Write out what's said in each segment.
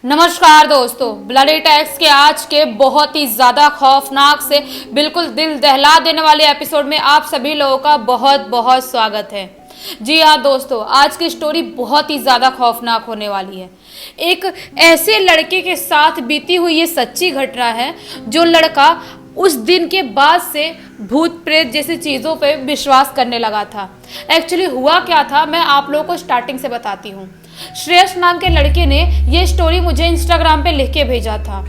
नमस्कार दोस्तों, bloody tax के आज के बहुत ही ज़्यादा खौफनाक से बिल्कुल दिल दहला देने वाले एपिसोड में आप सभी लोगों का बहुत बहुत स्वागत है। जी हाँ दोस्तों, आज की स्टोरी बहुत ही ज़्यादा खौफनाक होने वाली है। एक ऐसे लड़के के साथ बीती हुई ये सच्ची घटना है जो लड़का उस दिन के बाद से भूत प्रेत जैसी चीज़ों पे विश्वास करने लगा था। एक्चुअली हुआ क्या था, मैं आप लोगों को स्टार्टिंग से बताती हूँ। श्रेयस नाम के लड़के ने ये स्टोरी मुझे इंस्टाग्राम पे लिख के भेजा था।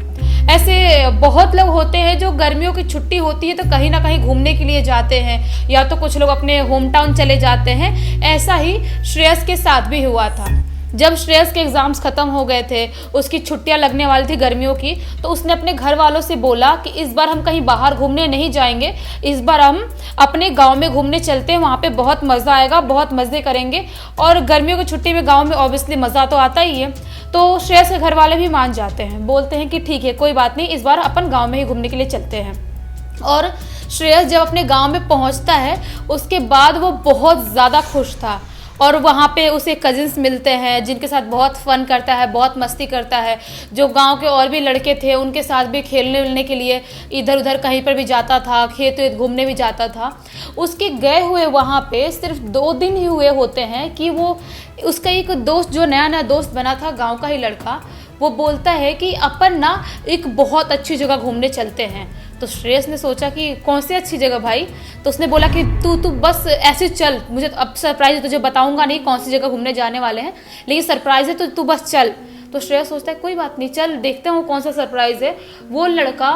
ऐसे बहुत लोग होते हैं जो गर्मियों की छुट्टी होती है तो कहीं ना कहीं घूमने के लिए जाते हैं, या तो कुछ लोग अपने होम टाउन चले जाते हैं। ऐसा ही श्रेयस के साथ भी हुआ था। जब श्रेयस के एग्ज़ाम्स ख़त्म हो गए थे, उसकी छुट्टियां लगने वाली थी गर्मियों की, तो उसने अपने घर वालों से बोला कि इस बार हम कहीं बाहर घूमने नहीं जाएंगे, इस बार हम अपने गांव में घूमने चलते हैं, वहाँ पे बहुत मज़ा आएगा, बहुत मज़े करेंगे। और गर्मियों की छुट्टी में गांव में ऑब्वियसली मज़ा तो आता ही है। तो श्रेयस के घर वाले भी मान जाते हैं, बोलते हैं कि ठीक है, कोई बात नहीं, इस बार अपन गाँव में ही घूमने के लिए चलते हैं। और श्रेयस जब अपने गाँव में पहुँचता है उसके बाद वो बहुत ज़्यादा खुश था। और वहाँ पे उसे कजिन्स मिलते हैं जिनके साथ बहुत फ़न करता है, बहुत मस्ती करता है। जो गांव के और भी लड़के थे उनके साथ भी खेलने उलने के लिए इधर उधर कहीं पर भी जाता था, खेत वेत घूमने भी जाता था। उसके गए हुए वहाँ पे सिर्फ 2 दिन ही हुए होते हैं कि वो उसका एक दोस्त, जो नया नया दोस्त बना था गाँव का ही लड़का, वो बोलता है कि अपन ना एक बहुत अच्छी जगह घूमने चलते हैं। तो श्रेयस ने सोचा कि कौन सी अच्छी जगह भाई। तो उसने बोला कि तू बस ऐसे चल, मुझे अब सरप्राइज है, तुझे बताऊंगा नहीं कौन सी जगह घूमने जाने वाले हैं, लेकिन सरप्राइज है तो तू बस चल। तो श्रेयस सोचता है कोई बात नहीं, चल देखते हैं कौन सा सरप्राइज है। वो लड़का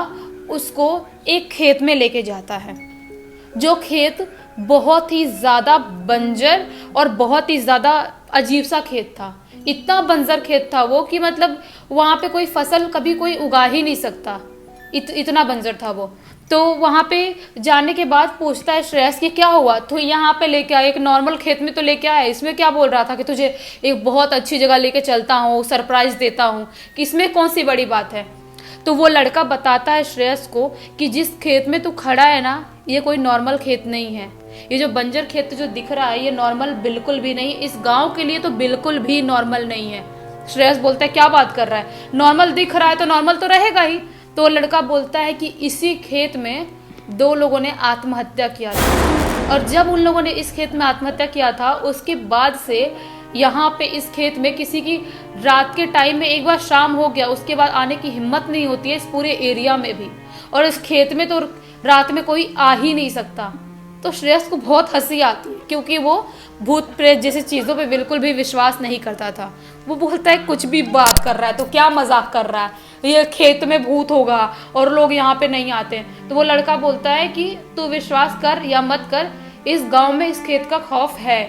उसको एक खेत में लेके जाता है, जो खेत बहुत ही ज़्यादा बंजर और बहुत ही ज़्यादा अजीब सा खेत था। इतना बंजर खेत था वो कि मतलब वहाँ पे कोई फसल कभी कोई उगा ही नहीं सकता, इतना बंजर था वो। तो वहाँ पे जाने के बाद पूछता है श्रेयस कि क्या हुआ, तो यहाँ पे लेके आया, एक नॉर्मल खेत में तो लेके आया, इसमें क्या बोल रहा था कि तुझे एक बहुत अच्छी जगह लेके चलता हूँ, सरप्राइज देता हूँ, कि इसमें कौन सी बड़ी बात है। तो वो लड़का बताता है श्रेयस को कि जिस खेत में तू खड़ा है ना, ये कोई नॉर्मल खेत नहीं है। ये जो बंजर खेत जो दिख रहा है ये नॉर्मल बिल्कुल भी नहीं, इस गाँव के लिए तो बिल्कुल भी नॉर्मल नहीं है। श्रेयस बोलता है क्या बात कर रहा है, नॉर्मल दिख रहा है तो नॉर्मल तो रहेगा ही। तो लड़का बोलता है कि इसी खेत में 2 लोगों ने आत्महत्या किया था, और जब उन लोगों ने इस खेत में आत्महत्या किया था उसके बाद से यहाँ पे इस खेत में किसी की रात के टाइम में, एक बार शाम हो गया उसके बाद आने की हिम्मत नहीं होती है इस पूरे एरिया में भी, और इस खेत में तो रात में कोई आ ही नहीं सकता। तो श्रेयस को बहुत हंसी आती है क्योंकि वो भूत प्रेत जैसी चीज़ों पे बिल्कुल भी विश्वास नहीं करता था। वो बोलता है कुछ भी बात कर रहा है, तो क्या मजाक कर रहा है, ये खेत में भूत होगा और लोग यहाँ पे नहीं आते। तो वो लड़का बोलता है कि तू विश्वास कर या मत कर, इस गांव में इस खेत का खौफ है।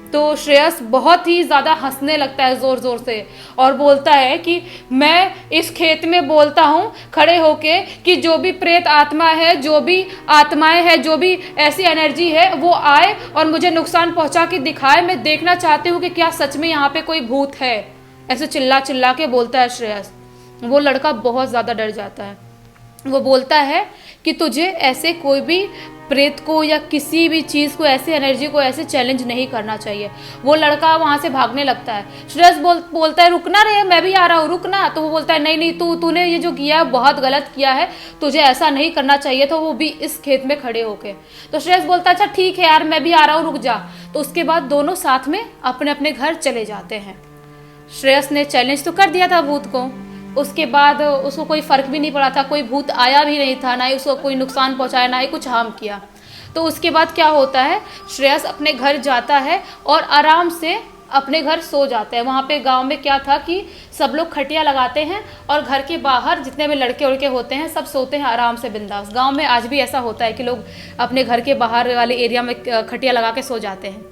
तो श्रेयस बहुत ही ज़्यादा हंसने लगता है ज़ोर ज़ोर से और बोलता है कि मैं इस खेत में बोलता हूँ खड़े होके कि जो भी प्रेत आत्मा है, जो भी आत्माएं हैं, जो भी ऐसी एनर्जी है वो आए और मुझे नुकसान पहुँचा के दिखाए। मैं देखना चाहती हूँ कि क्या सच में यहाँ पे कोई भूत है। ऐसे चिल्ला चिल्ला के बोलता है श्रेयस। वो लड़का बहुत ज़्यादा डर जाता है। वो बोलता है कि तुझे ऐसे कोई भी प्रेत को या किसी भी चीज़ को, ऐसी एनर्जी को ऐसे चैलेंज नहीं करना चाहिए। वो लड़का वहाँ से भागने लगता है। श्रेयस बोलता है रुकना रे, मैं भी आ रहा हूँ, रुकना। तो वो बोलता है नहीं नहीं, तूने ये जो किया है बहुत गलत किया है, तुझे ऐसा नहीं करना चाहिए था, वो भी इस खेत में खड़े होके। तो श्रेयस बोलता है अच्छा ठीक है यार, मैं भी आ रहा हूँ, रुक जा। तो उसके बाद दोनों साथ में अपने अपने घर चले जाते हैं। श्रेयस ने चैलेंज तो कर दिया था भूत को, उसके बाद उसको कोई फ़र्क भी नहीं पड़ा था, कोई भूत आया भी नहीं था, ना ही उसको कोई नुकसान पहुंचाया, ना ही कुछ हार्म किया। तो उसके बाद क्या होता है, श्रेयस अपने घर जाता है और आराम से अपने घर सो जाता है। वहाँ पे गांव में क्या था कि सब लोग खटिया लगाते हैं और घर के बाहर जितने भी लड़के उड़के होते हैं सब सोते हैं आराम से बिंदास। गाँव में आज भी ऐसा होता है कि लोग अपने घर के बाहर वाले एरिया में खटिया लगा के सो जाते हैं।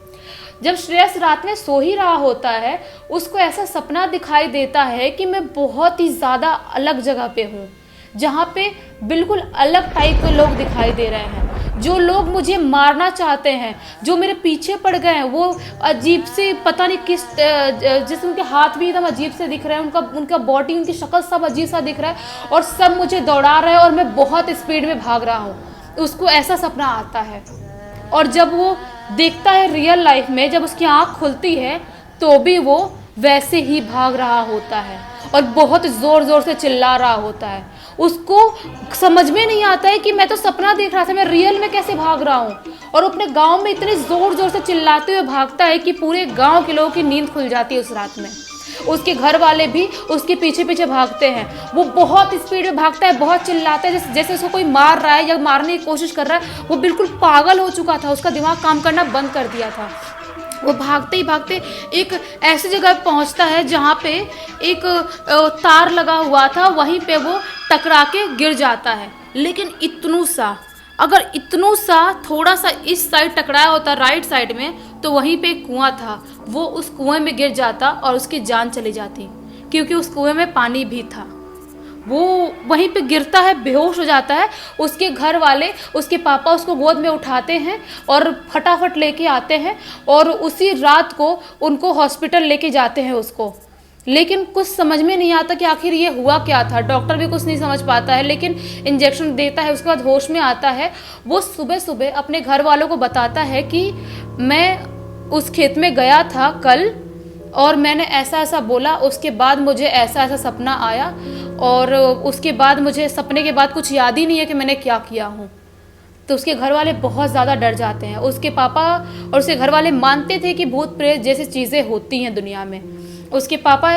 जब श्रेयस रात में सो ही रहा होता है, उसको ऐसा सपना दिखाई देता है कि मैं बहुत ही ज़्यादा अलग जगह पे हूँ, जहाँ पे बिल्कुल अलग टाइप के लोग दिखाई दे रहे हैं। जो लोग मुझे मारना चाहते हैं, जो मेरे पीछे पड़ गए हैं, वो अजीब से पता नहीं किस जैसे उनके हाथ भी एकदम अजीब से दिख रहे हैं, उनका बॉडी, उनकी शक्ल सब अजीब सा दिख रहा है, और सब मुझे दौड़ा रहे हैं और मैं बहुत स्पीड में भाग रहा हूँ। उसको ऐसा सपना आता है। और जब वो देखता है रियल लाइफ में, जब उसकी आँख खुलती है तो भी वो वैसे ही भाग रहा होता है। और बहुत ज़ोर ज़ोर से चिल्ला रहा होता है। उसको समझ में नहीं आता है कि मैं तो सपना देख रहा था, मैं रियल में कैसे भाग रहा हूँ। और अपने गांव में इतने ज़ोर ज़ोर से चिल्लाते हुए भागता है कि पूरे गांव के लोगों की नींद खुल जाती है उस रात में। उसके घर वाले भी उसके पीछे पीछे भागते हैं। वो बहुत स्पीड में भागता है, बहुत चिल्लाता है, जैसे उसको कोई मार रहा है या मारने की कोशिश कर रहा है। वो बिल्कुल पागल हो चुका था, उसका दिमाग काम करना बंद कर दिया था। वो भागते ही भागते एक ऐसी जगह पहुंचता है जहाँ पे एक तार लगा हुआ था, वहीं पे वो टकरा के गिर जाता है। लेकिन अगर इतनू सा थोड़ा सा इस साइड टकराया होता राइट साइड में, तो वहीं पे एक कुआं था, वो उस कुएं में गिर जाता और उसकी जान चली जाती, क्योंकि उस कुएं में पानी भी था। वो वहीं पे गिरता है, बेहोश हो जाता है। उसके घर वाले, उसके पापा उसको गोद में उठाते हैं और फटाफट लेके आते हैं और उसी रात को उनको हॉस्पिटल लेके जाते हैं उसको। लेकिन कुछ समझ में नहीं आता कि आखिर ये हुआ क्या था। डॉक्टर भी कुछ नहीं समझ पाता है, लेकिन इंजेक्शन देता है, उसके बाद होश में आता है। वो सुबह सुबह अपने घर वालों को बताता है कि मैं उस खेत में गया था कल और मैंने ऐसा ऐसा बोला, उसके बाद मुझे ऐसा ऐसा सपना आया और उसके बाद मुझे सपने के बाद कुछ याद ही नहीं है कि मैंने क्या किया हूँ। तो उसके घर वाले बहुत ज़्यादा डर जाते हैं। उसके पापा और उसके घर वाले मानते थे कि भूत प्रेत जैसी चीज़ें होती हैं दुनिया में। उसके पापा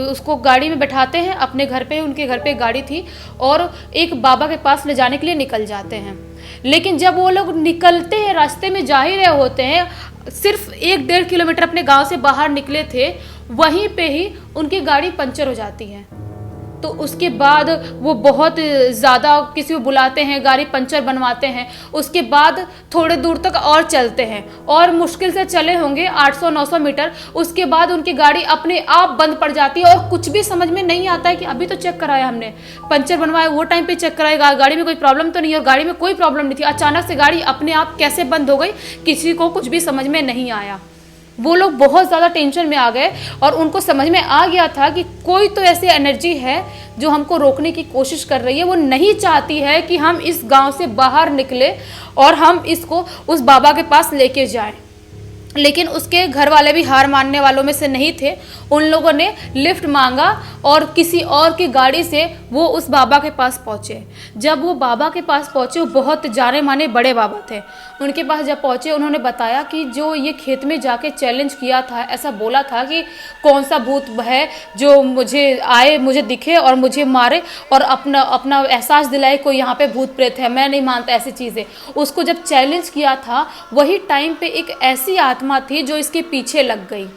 उसको गाड़ी में बैठाते हैं अपने घर पे, उनके घर पे गाड़ी थी, और एक बाबा के पास ले जाने के लिए निकल जाते हैं। लेकिन जब वो लोग निकलते हैं, रास्ते में जा ही रहे होते हैं, सिर्फ 1-1.5 किलोमीटर अपने गांव से बाहर निकले थे, वहीं पे ही उनकी गाड़ी पंचर हो जाती है। तो उसके बाद वो बहुत ज़्यादा किसी को बुलाते हैं, गाड़ी पंचर बनवाते हैं। उसके बाद थोड़े दूर तक और चलते हैं और मुश्किल से चले होंगे 800-900 मीटर। उसके बाद उनकी गाड़ी अपने आप बंद पड़ जाती है और कुछ भी समझ में नहीं आता है कि अभी तो चेक कराया हमने, पंचर बनवाया, वो टाइम पे चेक कराया, गाड़ी में कोई प्रॉब्लम तो नहीं है। और गाड़ी में कोई प्रॉब्लम नहीं थी, अचानक से गाड़ी अपने आप कैसे बंद हो गई, किसी को कुछ भी समझ में नहीं आया। वो लोग बहुत ज़्यादा टेंशन में आ गए और उनको समझ में आ गया था कि कोई तो ऐसी एनर्जी है जो हमको रोकने की कोशिश कर रही है। वो नहीं चाहती है कि हम इस गांव से बाहर निकले और हम इसको उस बाबा के पास लेके जाएं। लेकिन उसके घर वाले भी हार मानने वालों में से नहीं थे। उन लोगों ने लिफ्ट मांगा और किसी और की गाड़ी से वो उस बाबा के पास पहुँचे। जब वो बाबा के पास पहुँचे, वो बहुत जाने माने बड़े बाबा थे। उनके पास जब पहुँचे, उन्होंने बताया कि जो ये खेत में जाके चैलेंज किया था, ऐसा बोला था कि कौन सा भूत है जो मुझे दिखे और मुझे मारे और अपना एहसास दिलाए कोई यहाँ पे भूत प्रेत है। मैं नहीं मानता ऐसी चीज़ें। उसको जब चैलेंज किया था, वही टाइम पे एक ऐसी आत्मा थी जो इसके पीछे लग गई।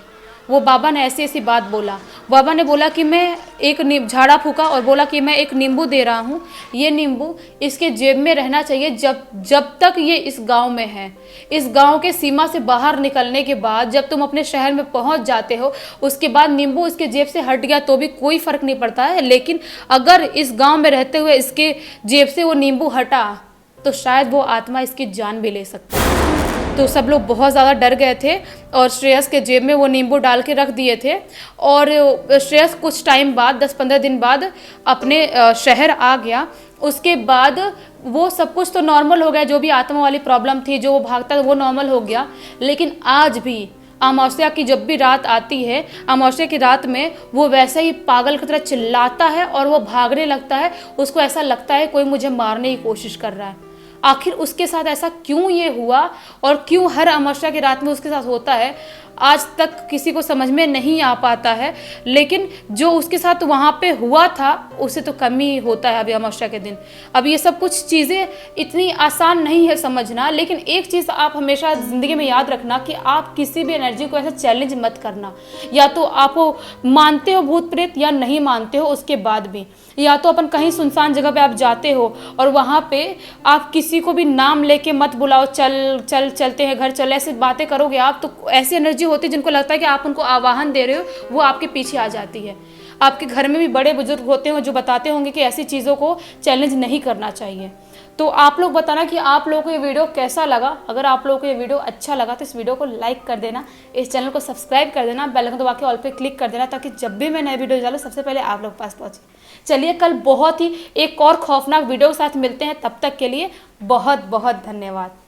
वो बाबा ने ऐसी ऐसी बात बोला। बाबा ने बोला कि मैं एक झाड़ा फूका और बोला कि मैं एक नींबू दे रहा हूँ, ये नींबू इसके जेब में रहना चाहिए जब तक ये इस गांव में है। इस गांव के सीमा से बाहर निकलने के बाद जब तुम अपने शहर में पहुंच जाते हो, उसके बाद नींबू इसके जेब से हट गया तो भी कोई फर्क नहीं पड़ता है, लेकिन अगर इस गाँव में रहते हुए इसके जेब से वो नींबू हटा तो शायद वो आत्मा इसकी जान भी ले सकती है। तो सब लोग बहुत ज़्यादा डर गए थे और श्रेयस के जेब में वो नींबू डाल के रख दिए थे। और श्रेयस कुछ टाइम बाद, 10-15 दिन बाद अपने शहर आ गया। उसके बाद वो सब कुछ तो नॉर्मल हो गया, जो भी आत्मा वाली प्रॉब्लम थी, जो वो भागता वो नॉर्मल हो गया। लेकिन आज भी अमावस्या की जब भी रात आती है, अमावस्या की रात में वो वैसे ही पागल की तरह चिल्लाता है और वो भागने लगता है। उसको ऐसा लगता है कोई मुझे मारने की कोशिश कर रहा है। आखिर उसके साथ ऐसा क्यों ये हुआ और क्यों हर अमावस्या की रात में उसके साथ होता है, आज तक किसी को समझ में नहीं आ पाता है। लेकिन जो उसके साथ वहाँ पे हुआ था उससे तो कम ही होता है अभी अमावस्या के दिन। अब ये सब कुछ चीज़ें इतनी आसान नहीं है समझना, लेकिन एक चीज़ आप हमेशा ज़िंदगी में याद रखना कि आप किसी भी एनर्जी को ऐसा चैलेंज मत करना। या तो आप मानते हो भूत प्रेत या नहीं मानते हो, उसके बाद भी या तो अपन कहीं सुनसान जगह पे आप जाते हो और वहाँ पे आप किसी को भी नाम लेके मत बुलाओ, चलते हैं घर चल, ऐसे बातें करोगे आप तो ऐसी एनर्जी होती है जिनको लगता है कि आप उनको आवाहन दे रहे हो, वो आपके पीछे आ जाती है। आपके घर में भी बड़े बुजुर्ग होते हैं जो बताते होंगे कि ऐसी चीज़ों को चैलेंज नहीं करना चाहिए। तो आप लोग बताना कि आप लोगों को ये वीडियो कैसा लगा। अगर आप लोगों को ये वीडियो अच्छा लगा तो इस वीडियो को लाइक कर देना, इस चैनल को सब्सक्राइब कर देना, बेल आइकन दबा के ऑल पे क्लिक कर देना, ताकि जब भी मैं नए वीडियो डालूं सबसे पहले आप लोग पास पहुंचे। चलिए कल बहुत ही एक और खौफनाक वीडियो के साथ मिलते हैं, तब तक के लिए बहुत बहुत धन्यवाद।